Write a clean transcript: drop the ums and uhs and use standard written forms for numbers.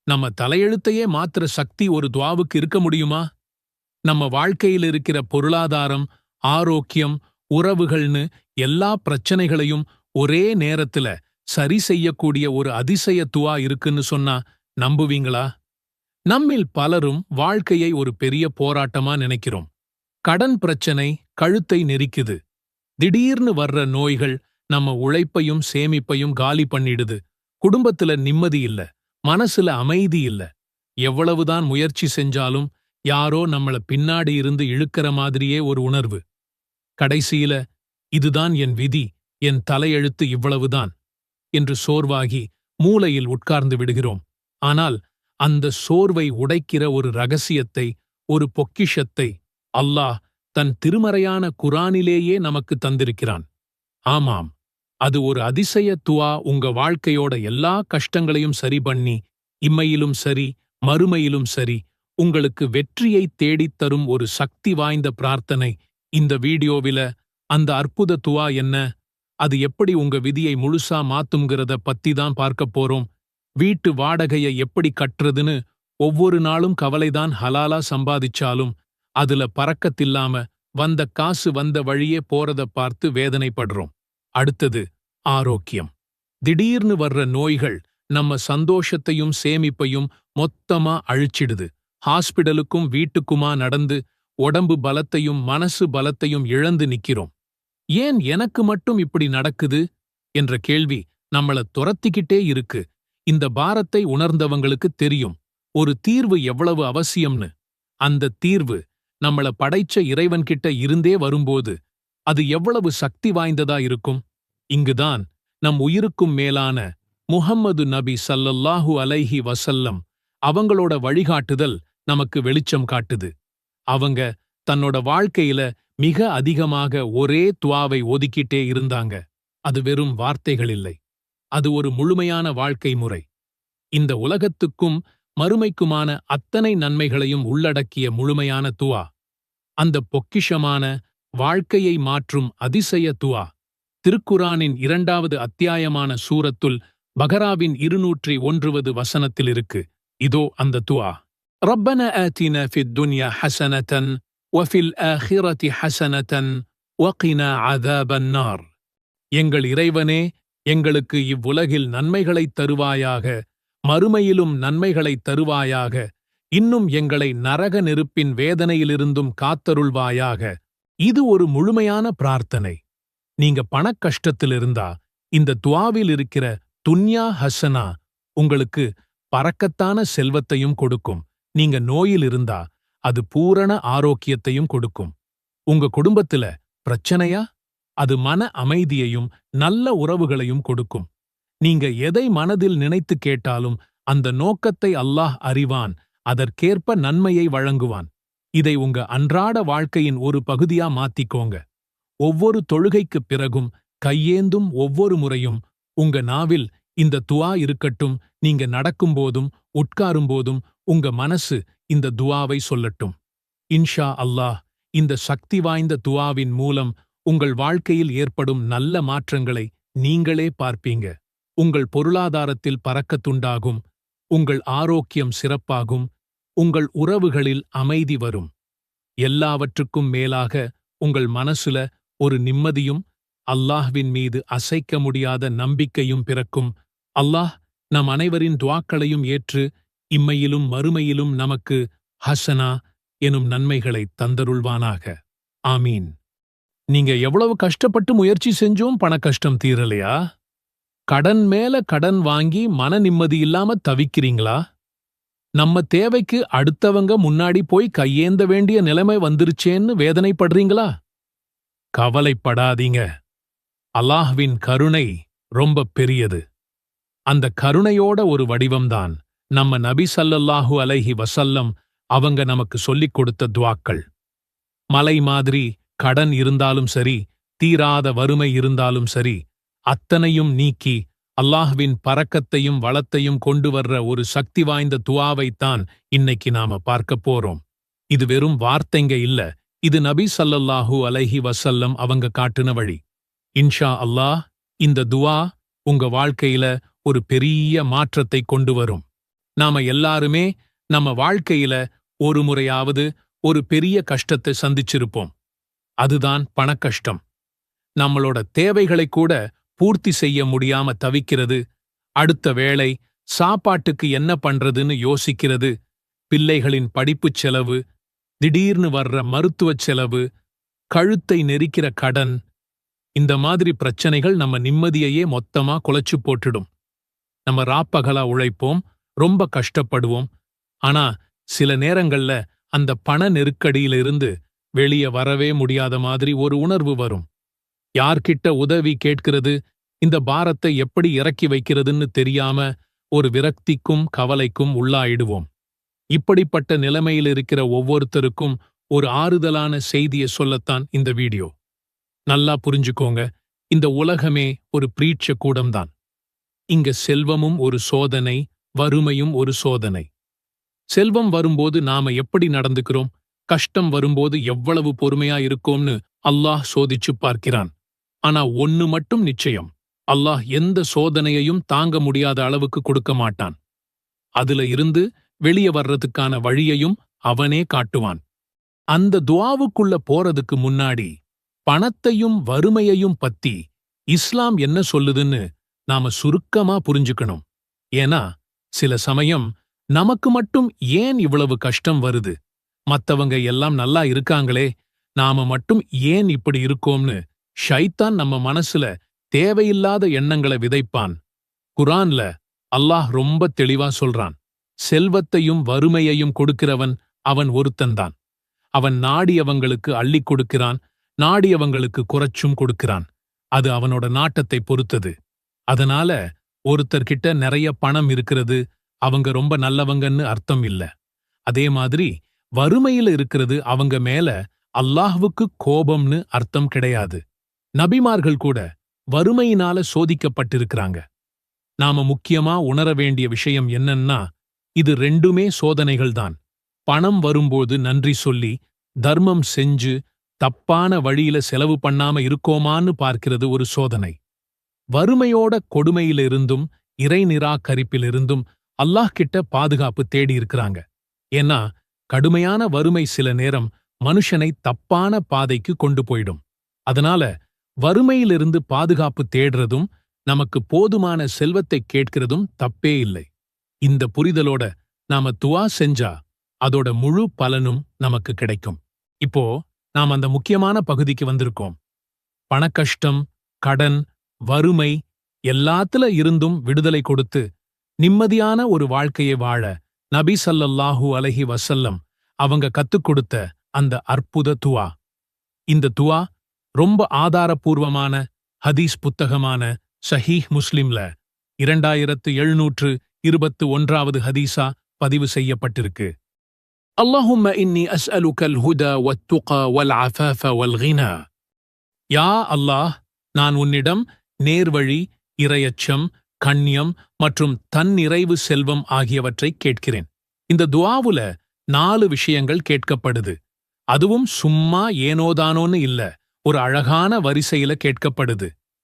நம்ம தலையெழுத்தையே மாத்துற சக்தி ஒரு துவாவுக்கு இருக்க முடியுமா? நம்ம வாழ்க்கையில் இருக்கிற பொருளாதாரம், ஆரோக்கியம், உறவுகள்னு எல்லா பிரச்சனைகளையும் ஒரே நேரத்துல சரி செய்யக்கூடிய ஒரு அதிசய துவா இருக்குன்னு சொன்னா நம்புவீங்களா? நம்மில் பலரும் வாழ்க்கையை ஒரு பெரிய போராட்டமா நினைக்கிறோம். கடன் பிரச்சனை கழுத்தை நெரிக்குது. திடீர்னு வர்ற நோய்கள் நம்ம உழைப்பையும் சேமிப்பையும் காலி பண்ணிடுது. குடும்பத்துல நிம்மதி இல்ல, மனசுல அமைதி இல்ல. எவ்வளவுதான் முயற்சி செஞ்சாலும் யாரோ நம்மள பின்னாடி இருந்து இழுக்கிற மாதிரியே ஒரு உணர்வு. கடைசியில இதுதான் என் விதி, என் தலையெழுத்து இவ்வளவுதான் என்று சோர்வாகி மூலையில் உட்கார்ந்து விடுகிறோம். ஆனால் அந்த சோர்வை உடைக்கிற ஒரு ரகசியத்தை, ஒரு பொக்கிஷத்தை அல்லாஹ் தன் திருமறையான குரானிலேயே நமக்கு தந்திருக்கிறான். ஆமாம், அது ஒரு அதிசய துவா. உங்க வாழ்க்கையோட எல்லா கஷ்டங்களையும் சரி பண்ணி, இம்மையிலும் சரி மறுமையிலும் சரி உங்களுக்கு வெற்றியை தேடித் தரும் ஒரு சக்தி வாய்ந்த பிரார்த்தனை. இந்த வீடியோவில அந்த அற்புத துவா என்ன, அது எப்படி உங்க விதியை முழுசா மாத்தும்ங்கிறத பத்தி தான் பார்க்கப் போறோம். வீட்டு வாடகையை எப்படி கட்டுறதுன்னு ஒவ்வொரு நாளும் கவலைதான். ஹலாலா சம்பாதிச்சாலும் அதுல பறக்கத்தில்லாம வந்த காசு வந்த வழியே போறத பார்த்து வேதனைப்படுறோம். அடுத்தது ஆரோக்கியம். திடீர்னு வர்ற நோய்கள் நம்ம சந்தோஷத்தையும் சேமிப்பையும் மொத்தமா அழிச்சிடுது. ஹாஸ்பிடலுக்கும் வீட்டுக்குமா நடந்து உடம்பு பலத்தையும் மனசு பலத்தையும் இழந்து நிக்கிறோம். ஏன் எனக்கு மட்டும் இப்படி நடக்குது என்ற கேள்வி நம்மள துரத்திக்கிட்டே இருக்கு. இந்த பாரத்தை உணர்ந்தவங்களுக்கு தெரியும் ஒரு தீர்வு எவ்வளவு அவசியம்னு. அந்த தீர்வு நம்மள படைச்ச இறைவன்கிட்ட இருந்தே வரும்போது அது எவ்வளவு சக்தி வாய்ந்ததா இருக்கும். இங்குதான் நம் உயிருக்கும் மேலான முஹம்மது நபி ஸல்லல்லாஹு அலைஹி வஸல்லம் அவங்களோட வழிகாட்டுதல் நமக்கு வெளிச்சம் காட்டுது. அவங்க தன்னோட வாழ்க்கையில மிக அதிகமாக ஒரே துவாவை ஒதுக்கிட்டே இருந்தாங்க. அது வெறும் வார்த்தைகள் இல்லை, அது ஒரு முழுமையான வாழ்க்கை முறை. இந்த உலகத்துக்கும் மறுமைக்குமான அத்தனை நன்மைகளையும் உள்ளடக்கிய முழுமையான துவா. அந்த பொக்கிஷமான வாழ்க்கையை மாற்றும் அதிசய துவா திருக்குரானின் 2வது அத்தியாயமான சூரத்துல் பகராவின் 201வது வசனத்தில் இருக்கு. இதோ அந்த துவா. ரப்பனா ஆத்தினா ஃபித் துன்யா ஹஸனதன் வஃபில் ஆখিরাতি ஹஸனதன் வகினா அஸாபன் நார். எங்கள் இறைவனே, எங்களுக்கு இவ்வுலகில் நன்மைகளைத் தருவாயாக, மறுமையிலும் நன்மைகளைத் தருவாயாக, இன்னும் எங்களை நரக நெருப்பின் வேதனையிலிருந்தும் காத்தருள்வாயாக. இது ஒரு முழுமையான பிரார்த்தனை. நீங்க பணக்கஷ்டத்தில் இருந்தா இந்த துவாவில் இருக்கிற துன்யா ஹசனா உங்களுக்கு பறக்கத்தான செல்வத்தையும் கொடுக்கும். நீங்க நோயில் இருந்தா அது பூரண ஆரோக்கியத்தையும் கொடுக்கும். உங்க குடும்பத்துல பிரச்சனையா, அது மன அமைதியையும் நல்ல உறவுகளையும் கொடுக்கும். நீங்க எதை மனதில் நினைத்து கேட்டாலும் அந்த நோக்கத்தை அல்லாஹ் அறிவான், அதற்கேற்ப நன்மையை வழங்குவான். இதை உங்க அன்றாட வாழ்க்கையின் ஒரு பகுதியா மாத்திக்கோங்க. ஒவ்வொரு தொழுகைக்குப் பிறகும் கையேந்தும் ஒவ்வொரு முறையும் உங்க நாவில் இந்த துவா இருக்கட்டும். நீங்க நடக்கும்போதும் உட்காரும்போதும் உங்க மனசு இந்த துவாவை சொல்லட்டும். இன்ஷா அல்லாஹ், இந்த சக்தி வாய்ந்த துவாவின் மூலம் உங்கள் வாழ்க்கையில் ஏற்படும் நல்ல மாற்றங்களை நீங்களே பார்ப்பீங்க. உங்கள் பொருளாதாரத்தில் பறக்கத்துண்டாகும், உங்கள் ஆரோக்கியம் சிறப்பாகும், உங்கள் உறவுகளில் அமைதி வரும். எல்லாவற்றுக்கும் மேலாக உங்கள் மனசுல ஒரு நிம்மதியும் அல்லாஹ்வின் மீது அசைக்க முடியாத நம்பிக்கையும் பிறக்கும். அல்லாஹ் நம் அனைவரின் துவாக்களையும் ஏற்று இம்மையிலும் மறுமையிலும் நமக்கு ஹசனா எனும் நன்மைகளை தந்தருள்வானாக. ஆமீன். நீங்க எவ்வளவு கஷ்டப்பட்டு முயற்சி செஞ்சும் பணக்கஷ்டம் தீரலையா? கடன் மேல கடன் வாங்கி மன நிம்மதி இல்லாம தவிக்கிறீங்களா? நம்ம தேவைக்கு அடுத்தவங்க முன்னாடி போய் கையேந்த வேண்டிய நிலைமை வந்துருச்சேன்னு வேதனைப்படுறீங்களா? கவலைப்படாதீங்க. அல்லாஹ்வின் கருணை ரொம்ப பெரியது. அந்த கருணையோட ஒரு வடிவம்தான் நம்ம நபி ஸல்லல்லாஹு அலைஹி வஸல்லம் அவங்க நமக்கு சொல்லிக் கொடுத்த துவாக்கள். மலை மாதிரி கடன் இருந்தாலும் சரி, தீராத வறுமை இருந்தாலும் சரி, அத்தனையும் நீக்கி அல்லாஹ்வின் பரக்கத்தையும் வளத்தையும் கொண்டு வர்ற ஒரு சக்தி வாய்ந்த துவாவைத்தான் இன்னைக்கு நாம பார்க்கப் போறோம். இது வெறும் வார்த்தைங்க இல்ல, இது நபி ஸல்லல்லாஹு அலைஹி வஸல்லம் அவங்க காட்டுன வழி. இன்ஷா அல்லாஹ், இந்த துவா உங்க வாழ்க்கையில ஒரு பெரிய மாற்றத்தை கொண்டு வரும். நாம எல்லாருமே நம்ம வாழ்க்கையில ஒரு முறையாவது ஒரு பெரிய கஷ்டத்தை சந்திச்சிருப்போம். அதுதான் பணக்கஷ்டம். நம்மளோட தேவைகளை கூட பூர்த்தி செய்ய முடியாம தவிக்கிறது, அடுத்த வேளை சாப்பாட்டுக்கு என்ன பண்றதுன்னு யோசிக்கிறது, பிள்ளைகளின் படிப்புச் செலவு, திடீர்னு வர்ற மருத்துவச் செலவு, கழுத்தை நெரிக்கிற கடன், இந்த மாதிரி பிரச்சனைகள் நம்ம நிம்மதியையே மொத்தமா குலைச்சு போட்டுடும். நம்ம ராப்பகலா உழைப்போம், ரொம்ப கஷ்டப்படுவோம். ஆனா சில நேரங்கள்ல அந்த பண நெருக்கடியிலிருந்து வெளியே வரவே முடியாத மாதிரி ஒரு உணர்வு வரும். யார்கிட்ட உதவி கேட்கிறது, இந்த பாரத்தை எப்படி இறக்கி வைக்கிறதுன்னு தெரியாம ஒரு விரக்திக்கும் கவலைக்கும் உள்ளாயிடுவோம். இப்படிப்பட்ட நிலைமையில் இருக்கிற ஒவ்வொருத்தருக்கும் ஒரு ஆறுதலான செய்தியை சொல்லத்தான் இந்த வீடியோ. நல்லா புரிஞ்சுக்கோங்க, இந்த உலகமே ஒரு பிரீட்ச கூடம்தான். இங்க செல்வமும் ஒரு சோதனை, வறுமையும் ஒரு சோதனை. செல்வம் வரும்போது நாம எப்படி நடந்துக்கிறோம், கஷ்டம் வரும்போது எவ்வளவு பொறுமையா இருக்கோம்னு அல்லாஹ் சோதிச்சு பார்க்கிறான். ஆனா ஒன்னு மட்டும் நிச்சயம், அல்லாஹ் எந்த சோதனையையும் தாங்க முடியாத அளவுக்கு கொடுக்க மாட்டான். அதுல இருந்து வெளியே வர்றதுக்கான வழியையும் அவனே காட்டுவான். அந்த துஆவுக்குள்ள போறதுக்கு முன்னாடி பணத்தையும் வறுமையையும் பத்தி இஸ்லாம் என்ன சொல்லுதுன்னு நாம சுருக்கமா புரிஞ்சுக்கணும். ஏன்னா சில சமயம் நமக்கு மட்டும் ஏன் இவ்வளவு கஷ்டம் வருது, மத்தவங்க எல்லாம் நல்லா இருக்காங்களே, நாம மட்டும் ஏன் இப்படி இருக்கோம்னு ஷைத்தான் நம்ம மனசுல தேவையில்லாத எண்ணங்களை விதைப்பான். குர்ஆன்ல அல்லாஹ் ரொம்ப தெளிவா சொல்றான், செல்வத்தையும் வறுமையையும் கொடுக்கிறவன் அவன் ஒருத்தன்தான். அவன் நாடியவங்களுக்கு அள்ளிக் கொடுக்கிறான், நாடியவங்களுக்கு குறைச்சும் கொடுக்கிறான். அது அவனோட நாட்டத்தை பொறுத்தது. அதனால ஒருத்தர்கிட்ட நிறைய பணம் இருக்கிறது, அவங்க ரொம்ப நல்லவங்கன்னு அர்த்தம் இல்ல. அதே மாதிரி வறுமையில இருக்கிறது அவங்க மேல அல்லாஹ்வுக்கு கோபம்னு அர்த்தம் கிடையாது. நபிமார்கள் கூட வறுமையினால சோதிக்கப்பட்டிருக்கிறாங்க. நாம முக்கியமா உணர வேண்டிய விஷயம் என்னன்னா, இது ரெண்டுமே சோதனைகள்தான். பணம் வரும்போது நன்றி சொல்லி தர்மம் செஞ்சு தப்பான வழியில செலவு பண்ணாம இருக்கோமான்னு பார்க்கிறது ஒரு சோதனை. வறுமையோட கொடுமையிலிருந்தும் இறை நிராகரிப்பிலிருந்தும் அல்லாஹ் கிட்ட பாதுகாப்பு தேடி இருக்கிறாங்க. ஏன்னா கடுமையான வறுமை சில நேரம் மனுஷனை தப்பான பாதைக்கு கொண்டு போயிடும். அதனால வறுமையிலிருந்து பாதுகாப்பு தேடுறதும் நமக்கு போதுமான செல்வத்தை கேட்கிறதும் தப்பே இல்லை. இந்த புரிதலோட நாம துஆ செஞ்சா அதோட முழு பலனும் நமக்கு கிடைக்கும். இப்போ நாம் அந்த முக்கியமான பகுதிக்கு வந்திருக்கோம். பணக்கஷ்டம், கடன், வறுமை எல்லாத்துல இருந்தும் விடுதலை கொடுத்து நிம்மதியான ஒரு வாழ்க்கையை வாழ நபி ஸல்லல்லாஹு அலைஹி வஸல்லம் அவங்க கத்துக் கொடுத்த அந்த அற்புத துஆ. இந்த துஆ ரொம்ப ஆதாரபூர்வமான ஹதீஸ் புத்தகமான ஸஹீஹ் முஸ்லிம்ல 2721வது ஹதீஸா பதிவு செய்யப்பட்டிருக்கு. அல்லாஹும்ம இன்னி அஸ்அலுகல் ஹுதா வத்துகா வல் அஃபாஃப வல் கினா. யா அல்லாஹ், நான் உன்னிடம் நேர்வழி, இறையச்சம், கண்ணியம் மற்றும் தன்னிறைவு செல்வம் ஆகியவற்றைக் கேட்கிறேன். இந்த துஆவுல 4 விஷயங்கள் கேட்கப்படுது. அதுவும் சும்மா ஏனோதானோன்னு இல்ல, ஒரு அழகான வரிசையில கேட்கப்படுது.